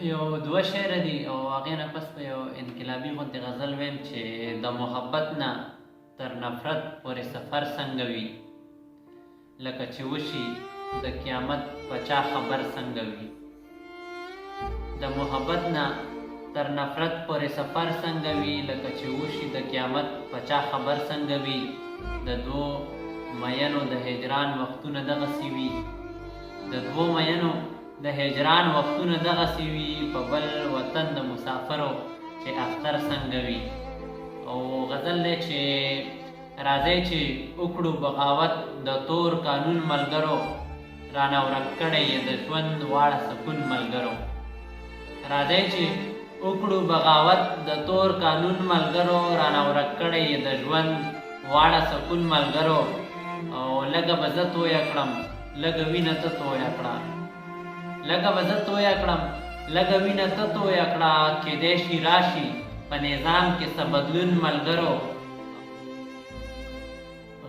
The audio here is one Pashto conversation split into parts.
یو دوه شعره دي او هغې نه پس په یو انقلابي غوندې غزل ویم چې د محبت نه تر نفرت پورې سفر څنګه وي، لکه چې وشي د قیامت په چا خبر څنګه وي. د محبت نه تر نفرت پورې سفر څنګه وي، لکه چې وشي د قیامت په چا خبر څنګه وي. د دوو مینو د هجران وختونه دغسې وي، د دوو مینو د هجران وختونه دغسې وي، په بل وطن د مسافرو چې اختر څنګه وي. او غزل دی چې راځئ چې وکړو بغاوت د تور قانون ملګرو، رانه ورک کړی یې د ژوند واړه سکون ملګرو. راځئ چې وکړو بغاوت د تور قانون ملګرو، رانه ورک کړی یې د ژوند واړه سکون ملګرو. او لږه به زه تویه کړم لږه وینه ته تویه کړه، لږه به زه تویه کړم لږه وینه ته تویه کړه. کیدے شي راشي په نظام کې څه بدلون ملګرو.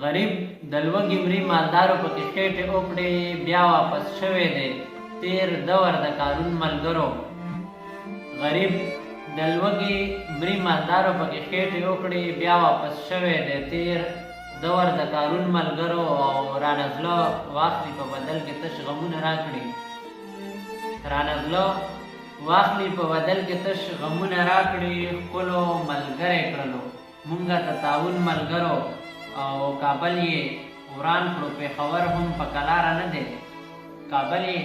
غریب د لوږې مري مالدارو پکې خېټې وکړې، بیا واپس شوی دی تیر دور د قانون ملګرو. غریب د لوږې مري مالدارو پکې خېټې وکړې، بیا واپس شوی دی تیر دور د قانون ملګرو. او رانه زړه واخلي په بدل کې تش غمونه راکړي، رانه زړه واخلي په بدل کې تش غمونه راکړي. ښکلو ملګری کړلو مونږه ته تعاون ملګرو، او کابل یې وران کړو پېښور هم په کلاره نه دی، کابل یې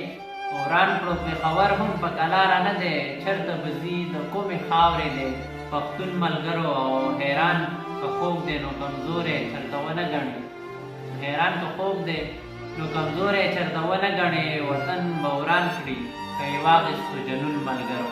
وران کړو پېښور هم په کلاره نه دی. چېرته به ځي د کومې خاورې دی پښتون ملګرو. او حیران که خوب دی نو کمزوری چېرته ونه ګڼي، حیران که خوب دی نو کمزوری چېرته ونه ګڼې. وطن به وران کړي که یې واخیستو جنون ملګرو.